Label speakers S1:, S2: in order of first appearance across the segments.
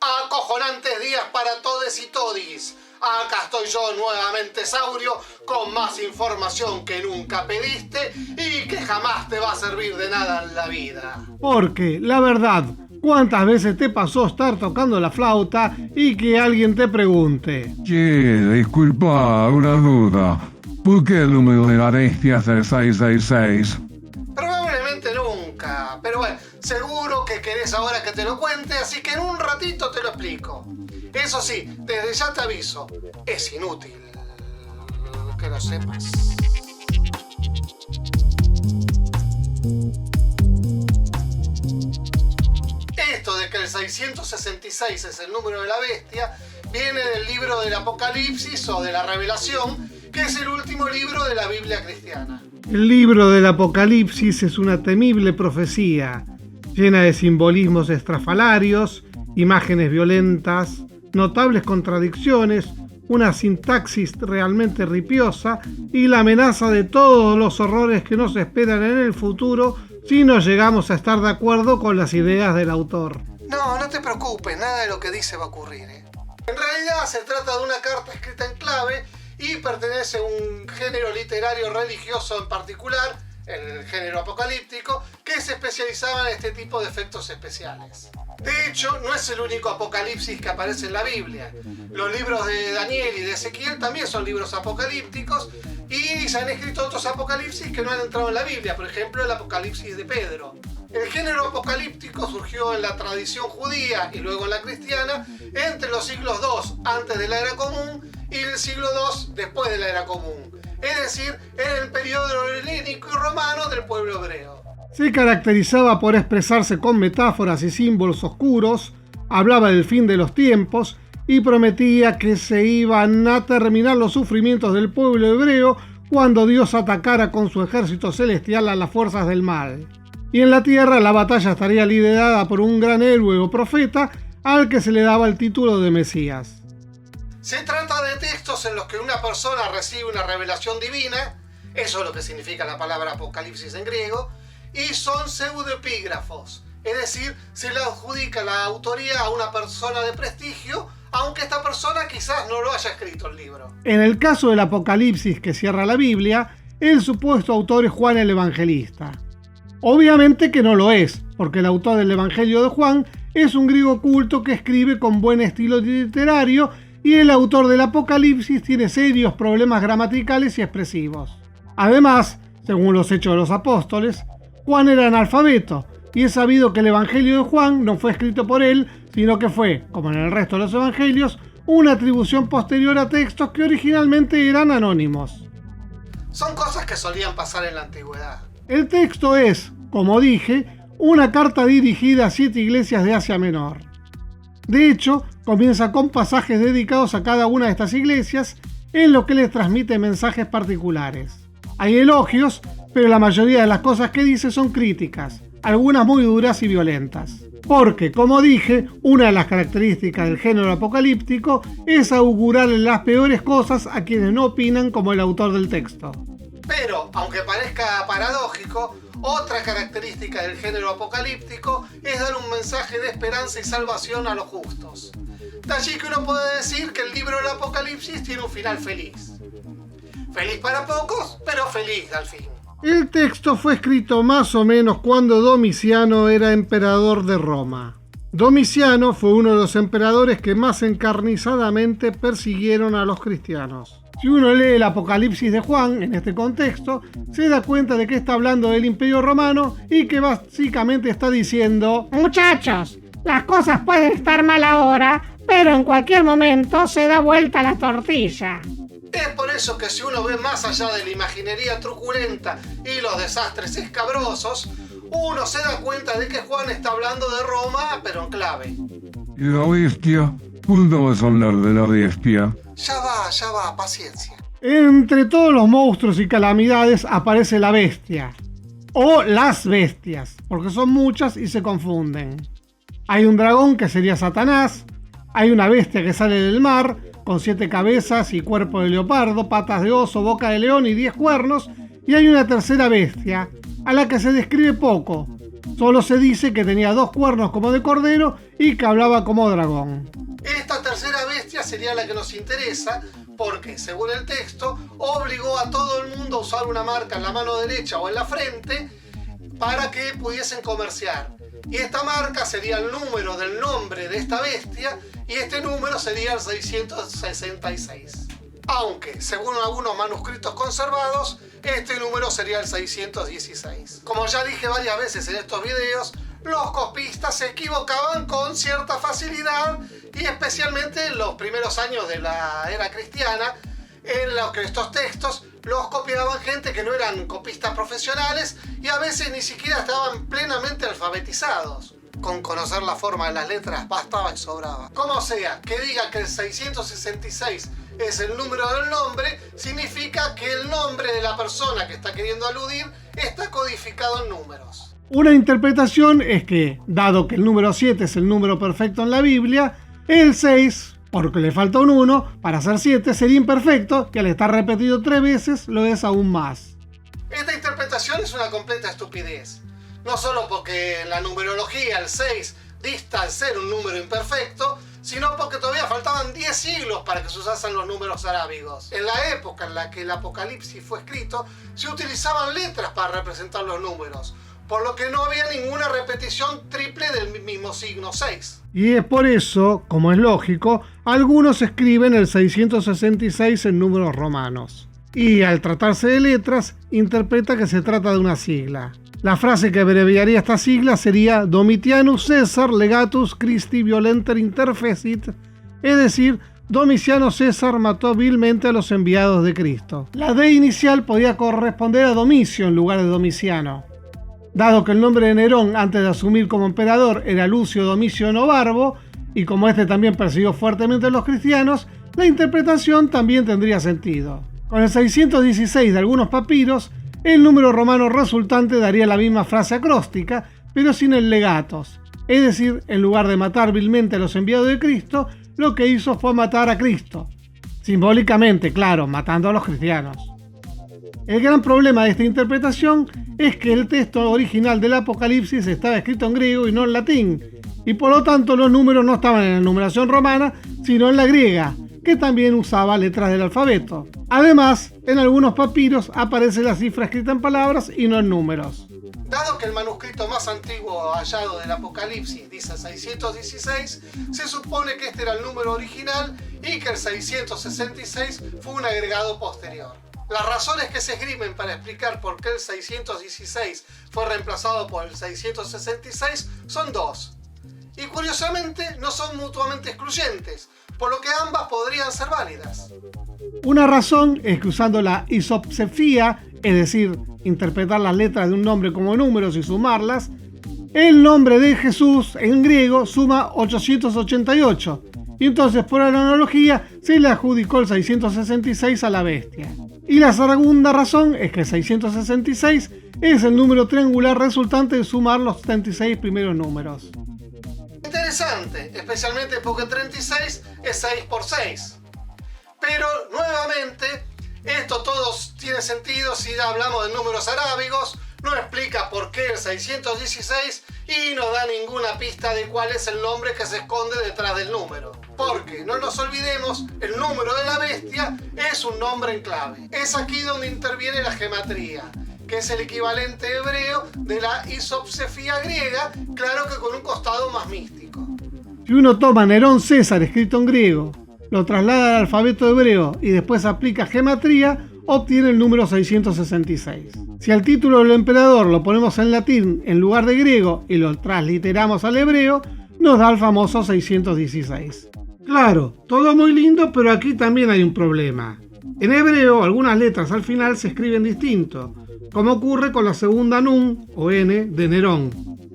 S1: Acojonantes días para todes y todis. Acá estoy yo nuevamente, Saurio, con más información que nunca pediste y que jamás te va a servir de nada en la vida.
S2: Porque, la verdad, ¿cuántas veces te pasó estar tocando la flauta y que alguien te pregunte?
S3: Che, disculpa, una duda. ¿Por qué el número de la bestia es el 666?
S1: Probablemente nunca, pero bueno, seguro que querés ahora que te lo cuente, así que en un ratito te lo explico. Eso sí, desde ya te aviso, es inútil que lo sepas. Esto de que el 666 es el número de la bestia viene del libro del Apocalipsis o de la Revelación, que es el último libro de la Biblia cristiana.
S2: El libro del Apocalipsis es una temible profecía, llena de simbolismos estrafalarios, imágenes violentas, notables contradicciones, una sintaxis realmente ripiosa y la amenaza de todos los horrores que nos esperan en el futuro si no llegamos a estar de acuerdo con las ideas del autor.
S1: No te preocupes, nada de lo que dice va a ocurrir, ¿eh? En realidad se trata de una carta escrita en clave y pertenece a un género literario religioso en particular, el género apocalíptico, que se especializaba en este tipo de efectos especiales. De hecho, no es el único apocalipsis que aparece en la Biblia. Los libros de Daniel y de Ezequiel también son libros apocalípticos y se han escrito otros apocalipsis que no han entrado en la Biblia, por ejemplo el apocalipsis de Pedro. El género apocalíptico surgió en la tradición judía y luego en la cristiana entre los siglos II antes de la Era Común y el siglo II después de la Era Común, es decir, en el periodo helénico y romano del pueblo hebreo.
S2: Se caracterizaba por expresarse con metáforas y símbolos oscuros, hablaba del fin de los tiempos y prometía que se iban a terminar los sufrimientos del pueblo hebreo cuando Dios atacara con su ejército celestial a las fuerzas del mal. Y en la tierra la batalla estaría liderada por un gran héroe o profeta al que se le daba el título de Mesías.
S1: Se trata de textos en los que una persona recibe una revelación divina, eso es lo que significa la palabra apocalipsis en griego, y son pseudoepígrafos, es decir, se le adjudica la autoría a una persona de prestigio, aunque esta persona quizás no lo haya escrito el libro.
S2: En el caso del Apocalipsis que cierra la Biblia, el supuesto autor es Juan el Evangelista. Obviamente que no lo es, porque el autor del Evangelio de Juan es un griego culto que escribe con buen estilo literario y el autor del Apocalipsis tiene serios problemas gramaticales y expresivos. Además, según los Hechos de los Apóstoles, Juan era analfabeto y es sabido que el Evangelio de Juan no fue escrito por él, sino que fue, como en el resto de los evangelios, una atribución posterior a textos que originalmente eran anónimos.
S1: Son cosas que solían pasar en la antigüedad.
S2: El texto es, como dije, una carta dirigida a 7 iglesias de Asia Menor. De hecho, comienza con pasajes dedicados a cada una de estas iglesias, en lo que les transmite mensajes particulares. Hay elogios, pero la mayoría de las cosas que dice son críticas, algunas muy duras y violentas. Porque, como dije, una de las características del género apocalíptico es augurarle las peores cosas a quienes no opinan como el autor del texto.
S1: Pero, aunque parezca paradójico, otra característica del género apocalíptico es dar un mensaje de esperanza y salvación a los justos. De allí que uno puede decir que el libro del Apocalipsis tiene un final feliz. Feliz para pocos, pero feliz al fin.
S2: El texto fue escrito más o menos cuando Domiciano era emperador de Roma. Domiciano fue uno de los emperadores que más encarnizadamente persiguieron a los cristianos. Si uno lee el Apocalipsis de Juan en este contexto, se da cuenta de que está hablando del Imperio Romano y que básicamente está diciendo:
S4: muchachos, las cosas pueden estar mal ahora, pero en cualquier momento se da vuelta la tortilla.
S1: Es por eso que si uno ve más allá de la imaginería truculenta y los desastres escabrosos, uno se da cuenta de que Juan está hablando de Roma, pero en clave.
S3: ¿Y la bestia? ¿Cuándo vas a hablar de la bestia?
S1: Ya va, paciencia.
S2: Entre todos los monstruos y calamidades aparece la bestia, o las bestias, porque son muchas y se confunden. Hay un dragón que sería Satanás, hay una bestia que sale del mar, con 7 cabezas y cuerpo de leopardo, patas de oso, boca de león y 10 cuernos, y hay una tercera bestia, a la que se describe poco, Solo se dice que tenía 2 cuernos como de cordero y que hablaba como dragón.
S1: Esta tercera bestia sería la que nos interesa porque, según el texto, obligó a todo el mundo a usar una marca en la mano derecha o en la frente para que pudiesen comerciar. Y esta marca sería el número del nombre de esta bestia y este número sería el 666. Aunque, según algunos manuscritos conservados, este número sería el 616. Como ya dije varias veces en estos videos, los copistas se equivocaban con cierta facilidad y especialmente en los primeros años de la era cristiana, en los que estos textos los copiaban gente que no eran copistas profesionales y a veces ni siquiera estaban plenamente alfabetizados. Con conocer la forma de las letras bastaba y sobraba. Como sea, que diga que el 666 es el número del nombre, significa que el nombre de la persona que está queriendo aludir está codificado en números.
S2: Una interpretación es que, dado que el número 7 es el número perfecto en la Biblia, el 6, porque le falta un 1, para ser 7 sería imperfecto, que al estar repetido 3 veces lo es aún más.
S1: Esta interpretación es una completa estupidez. No solo porque en la numerología el 6 dista al ser un número imperfecto, sino porque todavía faltaban 10 siglos para que se usasen los números arábigos. En la época en la que el Apocalipsis fue escrito, se utilizaban letras para representar los números, por lo que no había ninguna repetición triple del mismo signo 6.
S2: Y es por eso, como es lógico, algunos escriben el 666 en números romanos. Y al tratarse de letras, interpreta que se trata de una sigla. La frase que abreviaría esta sigla sería Domitianus Caesar Legatus Christi Violenter Interfecit, es decir, Domiciano César mató vilmente a los enviados de Cristo. La D inicial podía corresponder a Domicio en lugar de Domiciano. Dado que el nombre de Nerón antes de asumir como emperador era Lucio Domicio Novarbo, y como este también persiguió fuertemente a los cristianos, la interpretación también tendría sentido. Con el 616 de algunos papiros, el número romano resultante daría la misma frase acróstica, pero sin el legatos. Es decir, en lugar de matar vilmente a los enviados de Cristo, lo que hizo fue matar a Cristo. Simbólicamente, claro, matando a los cristianos. El gran problema de esta interpretación es que el texto original del Apocalipsis estaba escrito en griego y no en latín, y por lo tanto los números no estaban en la numeración romana, sino en la griega, que también usaba letras del alfabeto. Además, en algunos papiros aparece la cifra escrita en palabras y no en números.
S1: Dado que el manuscrito más antiguo hallado del Apocalipsis dice 616, se supone que este era el número original y que el 666 fue un agregado posterior. Las razones que se esgrimen para explicar por qué el 616 fue reemplazado por el 666 son dos. Y curiosamente no son mutuamente excluyentes, por lo que ambas podrían ser válidas.
S2: Una razón es que usando la isopsefía, es decir, interpretar las letras de un nombre como números y sumarlas, el nombre de Jesús en griego suma 888, y entonces por analogía se le adjudicó el 666 a la bestia. Y la segunda razón es que el 666 es el número triangular resultante de sumar los 36 primeros números.
S1: Interesante, especialmente porque 36 es 6 por 6. Pero, nuevamente, esto todo tiene sentido si hablamos de números arábigos, no explica por qué el 616 y no da ninguna pista de cuál es el nombre que se esconde detrás del número. Porque, no nos olvidemos, el número de la bestia es un nombre en clave. Es aquí donde interviene la gematría, que es el equivalente hebreo de la isopsefía griega, claro que con un costado más místico.
S2: Si uno toma Nerón César escrito en griego, lo traslada al alfabeto hebreo y después aplica gematría, obtiene el número 666. Si al título del emperador lo ponemos en latín en lugar de griego y lo transliteramos al hebreo, nos da el famoso 616. Claro, todo muy lindo, pero aquí también hay un problema. En hebreo, algunas letras al final se escriben distinto, como ocurre con la segunda nun o n de Nerón.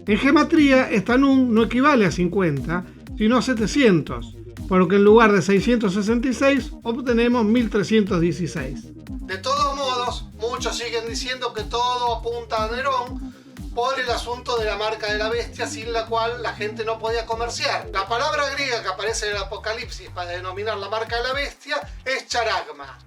S2: En gematría, esta nun no equivale a 50, sino a 700, por lo que en lugar de 666 obtenemos 1316.
S1: De todos modos, muchos siguen diciendo que todo apunta a Nerón por el asunto de la marca de la bestia, sin la cual la gente no podía comerciar. La palabra griega que aparece en el Apocalipsis para denominar la marca de la bestia es charagma.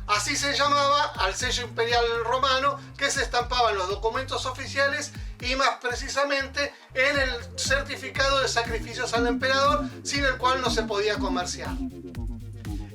S1: Así se llamaba al sello imperial romano que se estampaba en los documentos oficiales y más precisamente en el certificado de sacrificios al emperador, sin el cual no se podía comerciar.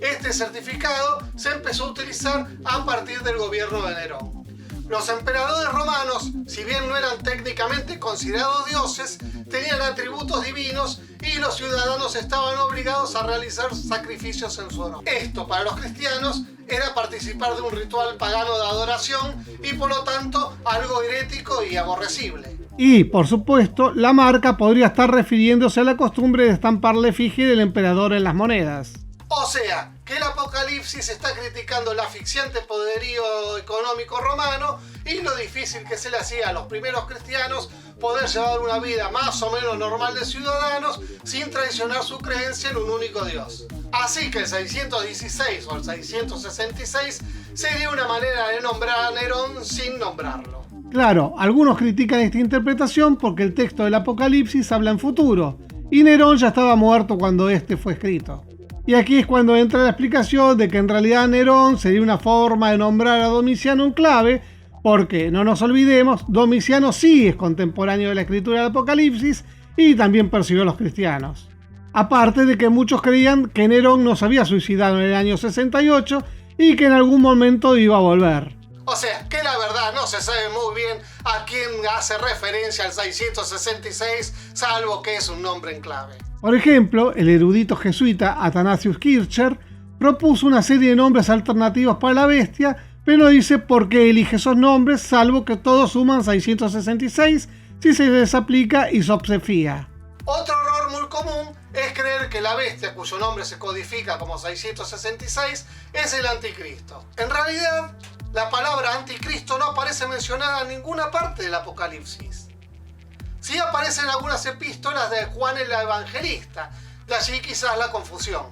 S1: Este certificado se empezó a utilizar a partir del gobierno de Nerón. Los emperadores romanos, si bien no eran técnicamente considerados dioses, tenían atributos divinos y los ciudadanos estaban obligados a realizar sacrificios en su honor. Esto, para los cristianos, era participar de un ritual pagano de adoración y por lo tanto algo herético y aborrecible.
S2: Y, por supuesto, la marca podría estar refiriéndose a la costumbre de estampar la efigie del emperador en las monedas.
S1: O sea, que el Apocalipsis está criticando el asfixiante poderío económico romano y lo difícil que se le hacía a los primeros cristianos poder llevar una vida más o menos normal de ciudadanos sin traicionar su creencia en un único Dios. Así que el 616 o el 666 sería una manera de nombrar a Nerón sin nombrarlo.
S2: Claro, algunos critican esta interpretación porque el texto del Apocalipsis habla en futuro, y Nerón ya estaba muerto cuando este fue escrito. Y aquí es cuando entra la explicación de que en realidad Nerón sería una forma de nombrar a Domiciano en clave, porque, no nos olvidemos, Domiciano sí es contemporáneo de la escritura del Apocalipsis y también persiguió a los cristianos. Aparte de que muchos creían que Nerón no se había suicidado en el año 68 y que en algún momento iba a volver.
S1: O sea, que la verdad no se sabe muy bien a quién hace referencia al 666, salvo que es un nombre en clave.
S2: Por ejemplo, el erudito jesuita Athanasius Kircher propuso una serie de nombres alternativos para la bestia, pero no dice por qué elige esos nombres, salvo que todos suman 666 si se les aplica isopsefía.
S1: Otro error muy común es creer que la bestia cuyo nombre se codifica como 666 es el anticristo. En realidad, la palabra anticristo no aparece mencionada en ninguna parte del Apocalipsis. Sí aparecen algunas epístolas de Juan el Evangelista, de allí quizás la confusión.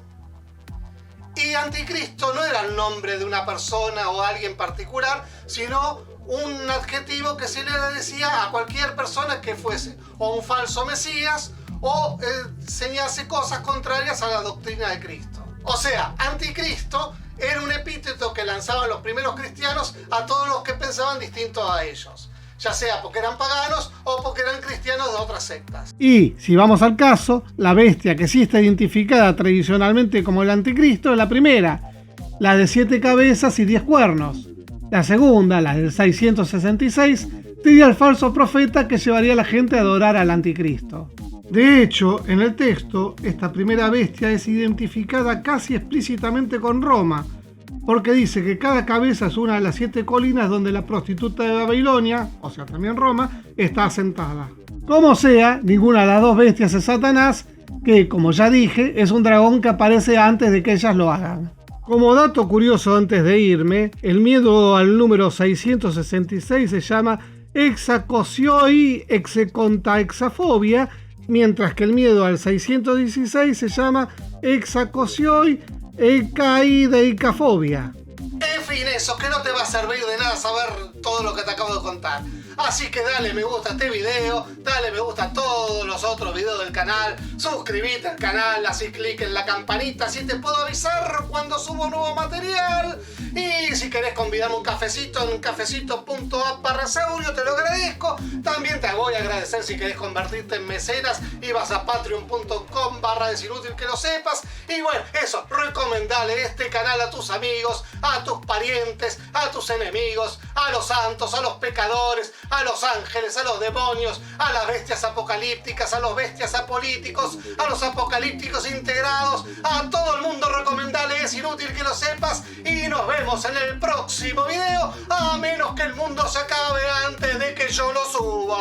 S1: Y anticristo no era el nombre de una persona o alguien particular, sino un adjetivo que se le decía a cualquier persona que fuese o un falso mesías o enseñase cosas contrarias a la doctrina de Cristo. O sea, anticristo era un epíteto que lanzaban los primeros cristianos a todos los que pensaban distinto a ellos, ya sea porque eran paganos o porque eran cristianos de otras sectas.
S2: Y, si vamos al caso, la bestia que sí está identificada tradicionalmente como el anticristo es la primera, la de 7 cabezas y 10 cuernos. La segunda, la del 666, sería el falso profeta que llevaría a la gente a adorar al anticristo. De hecho, en el texto, esta primera bestia es identificada casi explícitamente con Roma, porque dice que cada cabeza es una de las 7 colinas donde la prostituta de Babilonia, o sea también Roma, está asentada. Como sea, ninguna de las dos bestias es Satanás, que, como ya dije, es un dragón que aparece antes de que ellas lo hagan. Como dato curioso antes de irme, el miedo al número 666 se llama hexacosioi hexecontaexafobia, mientras que el miedo al 616 se llama hexacosioi hecaideicafobia.
S1: En fin, eso, que no te va a servir de nada saber todo lo que te acabo de contar. Así que dale me gusta a este video, dale me gusta a todos los otros videos del canal, suscríbete al canal, así clic en la campanita, así te puedo avisar cuando subo nuevo material. Y si querés convidarme un cafecito en cafecito.app/Saurio, te lo agradezco. También te voy a agradecer si querés convertirte en mecenas y vas a patreon.com/desinútil que lo sepas. Y bueno, eso, recomendale este canal a tus amigos, a tus parientes, a tus enemigos, a los santos, a los pecadores, a los ángeles, a los demonios, a las bestias apocalípticas, a los bestias apolíticos, a los apocalípticos integrados, a todo el mundo recomendale, es inútil que lo sepas, y nos vemos en el próximo video, a menos que el mundo se acabe antes de que yo lo suba.